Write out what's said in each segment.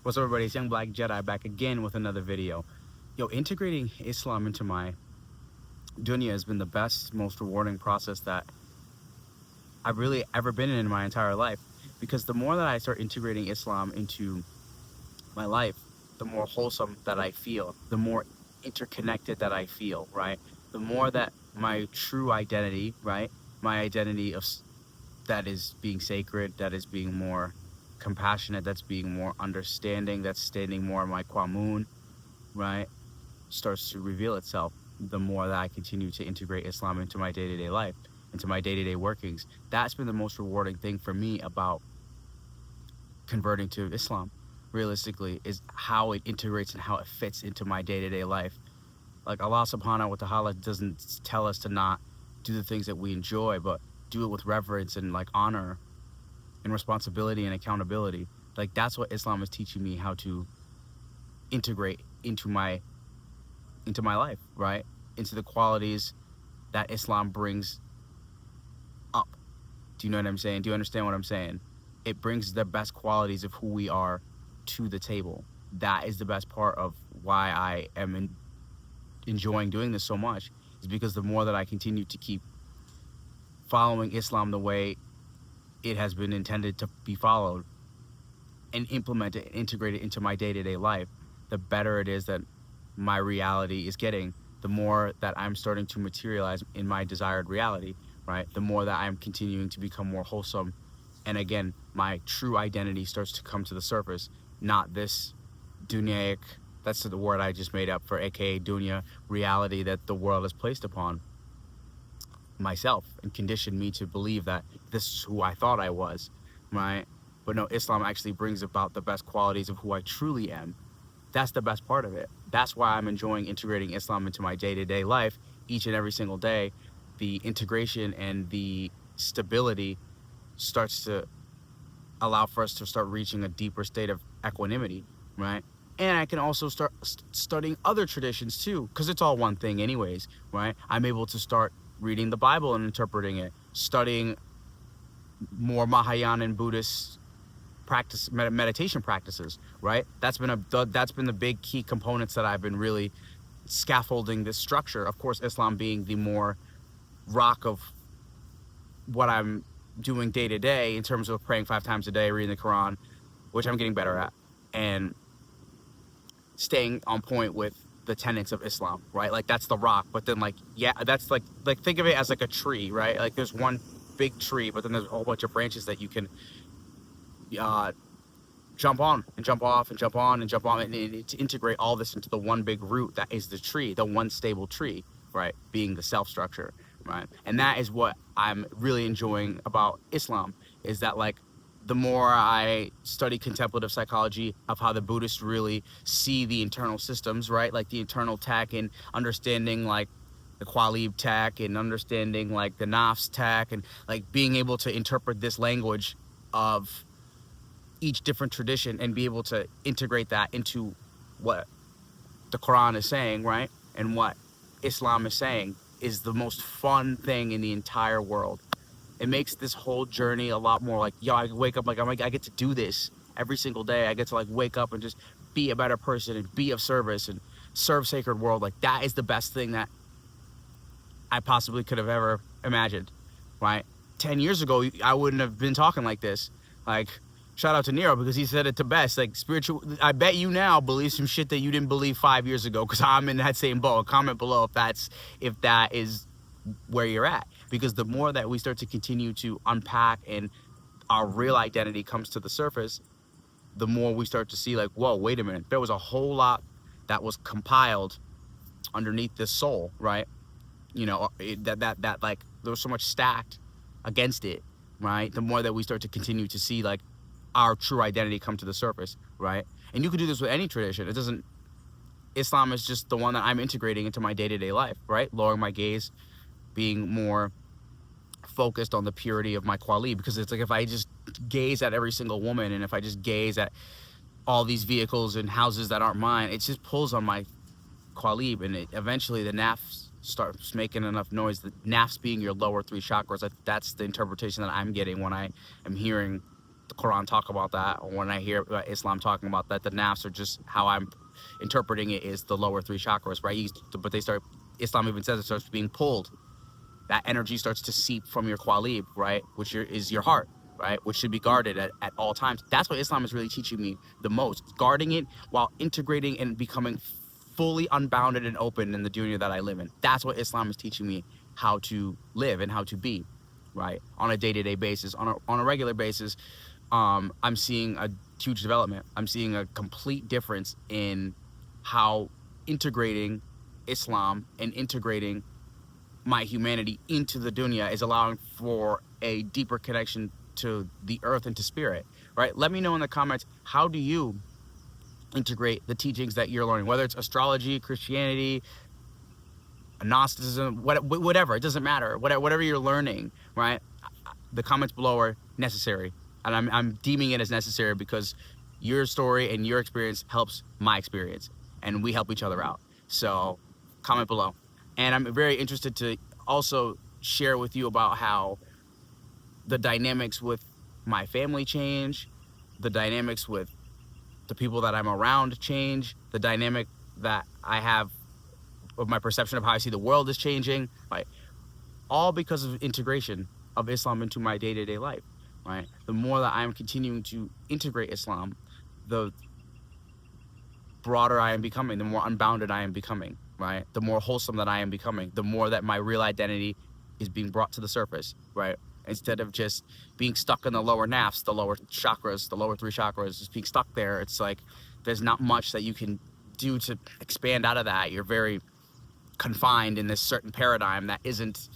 What's up, everybody? It's Young Black Jedi back again with another video. Yo, integrating Islam into my dunya has been the best, most rewarding process that I've really ever been in my entire life. Because the more that I start integrating Islam into my life, the more wholesome that I feel, the more interconnected that I feel, right? The more that my true identity, right? My identity of that is being sacred, that is being more compassionate, that's being more understanding, that's standing more in my qamun, right, starts to reveal itself the more that I continue to integrate Islam into my day-to-day life, into my day-to-day workings. That's been the most rewarding thing for me about converting to Islam, realistically, is how it integrates and how it fits into my day-to-day life. Like, Allah subhanahu wa ta'ala doesn't tell us to not do the things that we enjoy, but do it with reverence and like honor and responsibility and accountability. Like, that's what Islam is teaching me how to integrate into my life, right? Into the qualities that Islam brings up. Do you know what I'm saying? Do you understand what I'm saying? It brings the best qualities of who we are to the table. That is the best part of why I am enjoying doing this so much, is because the more that I continue to keep following Islam the way it has been intended to be followed and implement it and integrate it into my day-to-day life, the better it is that my reality is getting, the more that I'm starting to materialize in my desired reality, right? The more that I'm continuing to become more wholesome. And again, my true identity starts to come to the surface, not this dunyaic, that's the word I just made up for aka dunya, reality that the world has placed upon myself and conditioned me to believe that this is who I thought I was, right? But no, Islam actually brings about the best qualities of who I truly am. That's the best part of it. That's why I'm enjoying integrating Islam into my day-to-day life each and every single day. The integration and the stability starts to allow for us to start reaching a deeper state of equanimity, right? And I can also start studying other traditions too, because it's all one thing anyways, right? I'm able to start reading the Bible and interpreting it, studying more Mahayana and Buddhist meditation practices, right? That's been the big key components that I've been really scaffolding this structure. Of course, Islam being the more rock of what I'm doing day to day in terms of praying 5 times a day, reading the Quran, which I'm getting better at, and staying on point with the tenets of Islam, right? Like, that's the rock. But then, like, yeah, that's like think of it as like a tree, right? Like, there's one big tree, but then there's a whole bunch of branches that you can jump on and jump off and jump on and jump on, and to integrate all this into the one big root that is the tree, the one stable tree, right? Being the self structure, right? And that is what I'm really enjoying about Islam, is that, like, the more I study contemplative psychology of how the Buddhists really see the internal systems, right? Like the internal tech, and understanding like the qalb tech, and understanding like the nafs tech, and like being able to interpret this language of each different tradition and be able to integrate that into what the Quran is saying, right? And what Islam is saying, is the most fun thing in the entire world. It makes this whole journey a lot more like, yo, I wake up like, I get to do this every single day. I get to like wake up and just be a better person and be of service and serve sacred world. Like, that is the best thing that I possibly could have ever imagined, right? 10 years ago, I wouldn't have been talking like this. Like, shout out to Nero, because he said it the best. Like, spiritual, I bet you now believe some shit that you didn't believe 5 years ago, because I'm in that same boat. Comment below if that is where you're at, because the more that we start to continue to unpack and our real identity comes to the surface, the more we start to see, like, whoa, wait a minute, there was a whole lot that was compiled underneath this soul, right? You know, that like, there was so much stacked against it, right? The more that we start to continue to see like our true identity come to the surface, right? And you could do this with any tradition. It doesn't, Islam is just the one that I'm integrating into my day-to-day life, right? Lowering my gaze, being more focused on the purity of my qalb, because it's like, if I just gaze at every single woman, and if I just gaze at all these vehicles and houses that aren't mine, it just pulls on my qalb, and eventually the nafs starts making enough noise. The nafs being your lower 3 chakras. That's the interpretation that I'm getting when I am hearing the Quran talk about that, or when I hear Islam talking about that, the nafs are just how I'm interpreting it is the lower 3 chakras, right? But Islam even says it starts being pulled. That energy starts to seep from your qalb, right? Which is your heart, right? Which should be guarded at all times. That's what Islam is really teaching me the most. Guarding it while integrating and becoming fully unbounded and open in the dunya that I live in. That's what Islam is teaching me how to live and how to be, right? On a day-to-day basis, on a regular basis. I'm seeing a huge development. I'm seeing a complete difference in how integrating Islam and integrating my humanity into the dunya is allowing for a deeper connection to the earth and to spirit, right? Let me know in the comments, how do you integrate the teachings that you're learning, whether it's astrology, Christianity, Gnosticism, whatever, it doesn't matter, whatever you're learning, right? The comments below are necessary, and I'm deeming it as necessary because your story and your experience helps my experience, and we help each other out. So comment below. And I'm very interested to also share with you about how the dynamics with my family change, the dynamics with the people that I'm around change, the dynamic that I have of my perception of how I see the world is changing, right? All because of integration of Islam into my day-to-day life, right? The more that I'm continuing to integrate Islam, the broader I am becoming, the more unbounded I am becoming, right? The more wholesome that I am becoming, the more that my real identity is being brought to the surface, right? Instead of just being stuck in the lower nafs, the lower chakras, the lower 3 chakras, just being stuck there. It's like there's not much that you can do to expand out of that. You're very confined in this certain paradigm that isn't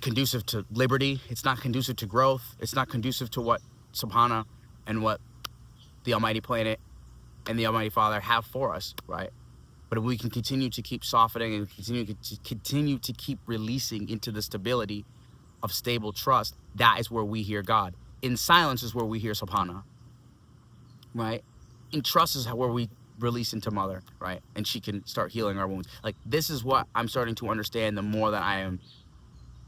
conducive to liberty. It's not conducive to growth. It's not conducive to what Subhana and what the Almighty Planet and the Almighty Father have for us, right? But if we can continue to keep softening and continue to keep releasing into the stability of stable trust, that is where we hear God. In silence is where we hear Subhana, right? In trust is where we release into Mother, right? And she can start healing our wounds. Like, this is what I'm starting to understand the more that I am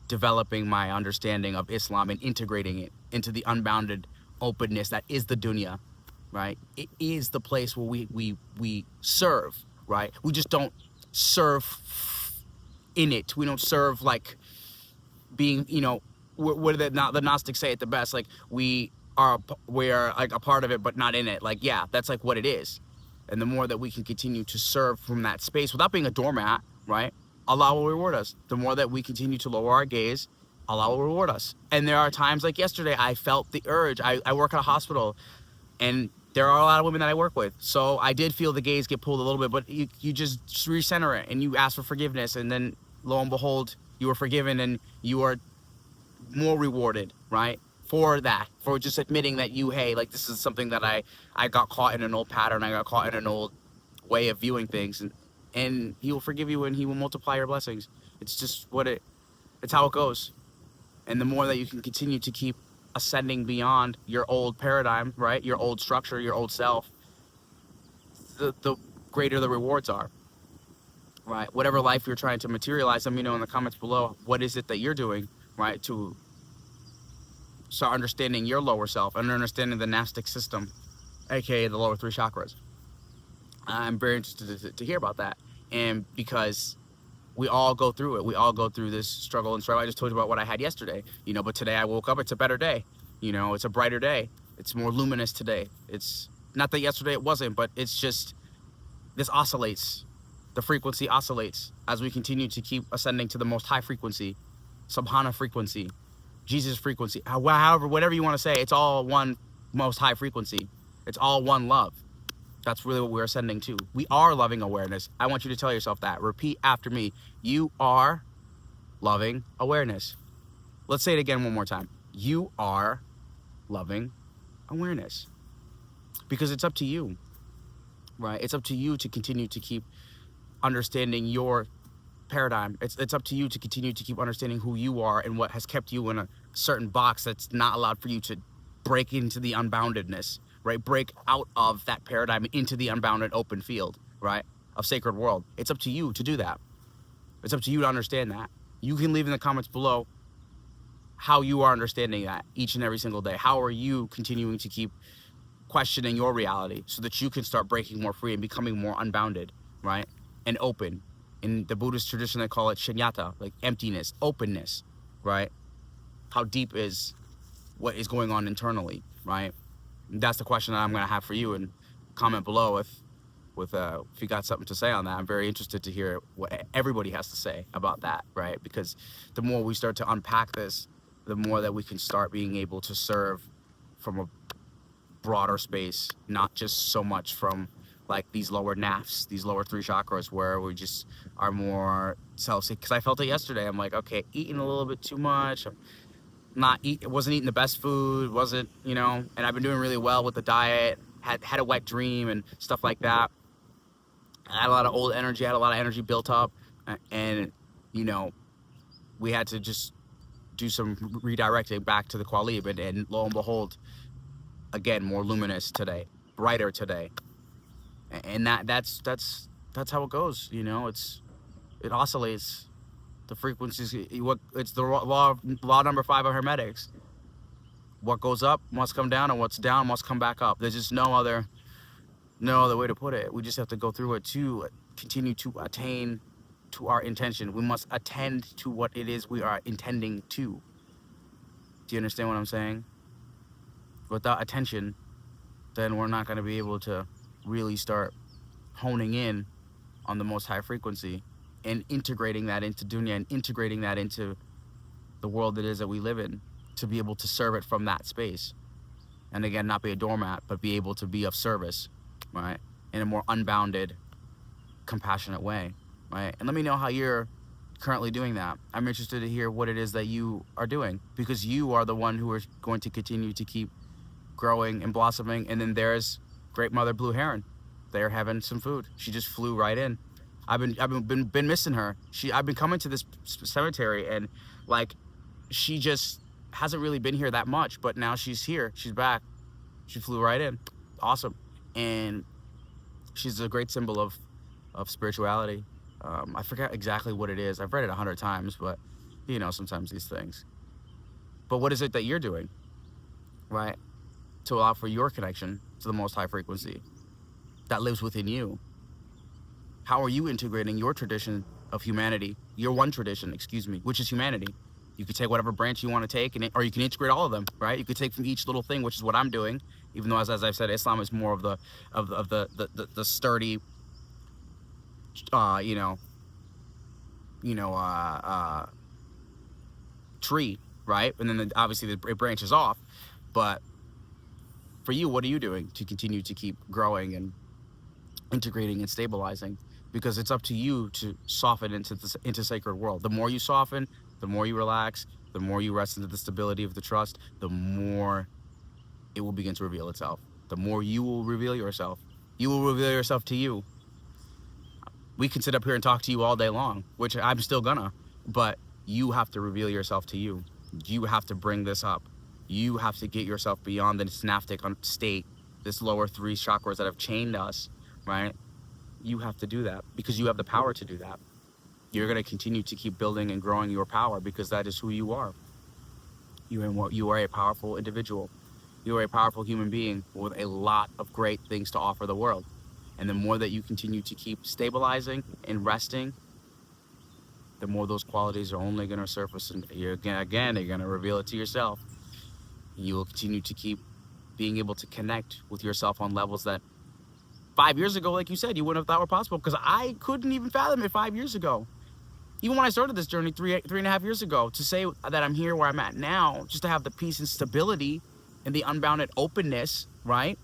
developing my understanding of Islam and integrating it into the unbounded openness that is the dunya, right? It is the place where we serve, right? We just don't serve in it. We don't serve like being, you know, what did the Gnostics say it the best? Like, we are like a part of it, but not in it. Like, yeah, that's like what it is. And the more that we can continue to serve from that space without being a doormat, right? Allah will reward us. The more that we continue to lower our gaze, Allah will reward us. And there are times like yesterday, I felt the urge. I work at a hospital, and there are a lot of women that I work with. So I did feel the gaze get pulled a little bit, but you just recenter it and you ask for forgiveness. And then lo and behold, you are forgiven and you are more rewarded, right? For that, for just admitting that hey, like, this is something that I got caught in an old pattern. I got caught in an old way of viewing things, and He will forgive you and He will multiply your blessings. It's just it's how it goes. And the more that you can continue to keep ascending beyond your old paradigm, right? Your old structure, your old self, the greater the rewards are, right? Whatever life you're trying to materialize, let me know in the comments below, what is it that you're doing, right? To start understanding your lower self and understanding the Gnostic system, aka the lower 3 chakras. I'm very interested to hear about that. And because we all go through it. We all go through this struggle and strife. I just told you about what I had yesterday, you know, but today I woke up, it's a better day. You know, it's a brighter day. It's more luminous today. It's not that yesterday it wasn't, but it's just, this oscillates. The frequency oscillates as we continue to keep ascending to the most high frequency, Subhana frequency, Jesus frequency, however, whatever you want to say, it's all one most high frequency. It's all one love. That's really what we're ascending to. We are loving awareness. I want you to tell yourself that. Repeat after me. You are loving awareness. Let's say it again one more time. You are loving awareness. Because it's up to you, right? It's up to you to continue to keep understanding your paradigm. It's up to you to continue to keep understanding who you are and what has kept you in a certain box that's not allowed for you to break into the unboundedness, right? Break out of that paradigm into the unbounded open field, right? Of sacred world. It's up to you to do that. It's up to you to understand that. You can leave in the comments below how you are understanding that each and every single day. How are you continuing to keep questioning your reality so that you can start breaking more free and becoming more unbounded, right? And open. In the Buddhist tradition, they call it shunyata, like emptiness, openness, right? How deep is what is going on internally, right? That's the question that I'm going to have for you, and comment below if you got something to say on that. I'm very interested to hear what everybody has to say about that, right? Because the more we start to unpack this, the more that we can start being able to serve from a broader space, not just so much from like these lower nafs, these lower 3 chakras where we just are more self-seek. Because I felt it yesterday. I'm like, okay, eating a little bit too much. Wasn't eating the best food, wasn't, you know, and I've been doing really well with the diet, had a wet dream and stuff like that. I had a lot of old energy, I had a lot of energy built up, and, you know, we had to just do some redirecting back to the qalb, and lo and behold, again, more luminous today, brighter today. And that's how it goes, you know. It oscillates. The frequencies, it's the law number 5 of hermetics. What goes up must come down, and what's down must come back up. There's just no other way to put it. We just have to go through it to continue to attain to our intention. We must attend to what it is we are intending to. Do you understand what I'm saying? Without attention, then we're not going to be able to really start honing in on the most high frequency and integrating that into dunya and integrating that into the world it is that we live in, to be able to serve it from that space. And again, not be a doormat, but be able to be of service, right? In a more unbounded, compassionate way, right? And let me know how you're currently doing that. I'm interested to hear what it is that you are doing, because you are the one who are going to continue to keep growing and blossoming. And then there's Great Mother Blue Heron. They're having some food. She just flew right in. I've been missing her. I've been coming to this cemetery, and like, she just hasn't really been here that much, but now she's here. She's back. She flew right in. Awesome. And she's a great symbol of spirituality. I forget exactly what it is. I've read it 100 times, but you know, sometimes these things. But what is it that you're doing, right, to allow for your connection to the most high frequency that lives within you? How are you integrating your tradition of humanity, your one tradition, excuse me, which is humanity? You could take whatever branch you want to take, or you can integrate all of them, right? You could take from each little thing, which is what I'm doing. Even though, as I've said, Islam is more of the sturdy, tree, right? And then obviously it branches off. But for you, what are you doing to continue to keep growing and integrating and stabilizing? Because it's up to you to soften into sacred world. The more you soften, the more you relax, the more you rest into the stability of the trust, the more it will begin to reveal itself. The more you will reveal yourself. You will reveal yourself to you. We can sit up here and talk to you all day long, which I'm still gonna, but you have to reveal yourself to you. You have to bring this up. You have to get yourself beyond the synaptic state, this lower 3 chakras that have chained us, right? You have to do that because you have the power to do that. You're going to continue to keep building and growing your power because that is who you are. You are a powerful individual. You are a powerful human being with a lot of great things to offer the world. And the more that you continue to keep stabilizing and resting, the more those qualities are only going to surface, and you're going to reveal it to yourself. And you will continue to keep being able to connect with yourself on levels that 5 years ago, like you said, you wouldn't have thought were possible, because I couldn't even fathom it 5 years ago. Even when I started this journey 3.5 years ago, to say that I'm here where I'm at now, just to have the peace and stability and the unbounded openness, right?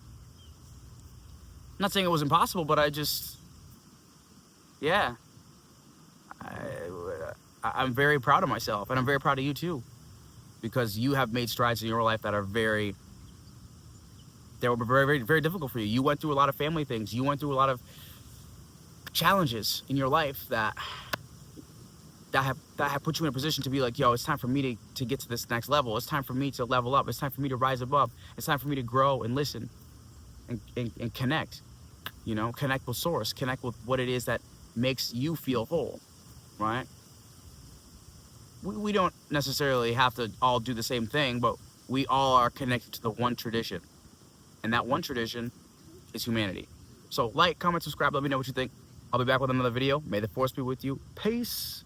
I'm not saying it was impossible, but I'm very proud of myself, and I'm very proud of you too, because you have made strides in your life that were very, very, very difficult for you. You went through a lot of family things. You went through a lot of challenges in your life that have put you in a position to be like, yo, it's time for me to get to this next level. It's time for me to level up. It's time for me to rise above. It's time for me to grow and listen and connect, you know, connect with source, connect with what it is that makes you feel whole, right? we don't necessarily have to all do the same thing, but we all are connected to the one tradition. And that one tradition is humanity. So like, comment, subscribe, let me know what you think. I'll be back with another video. May the force be with you. Peace.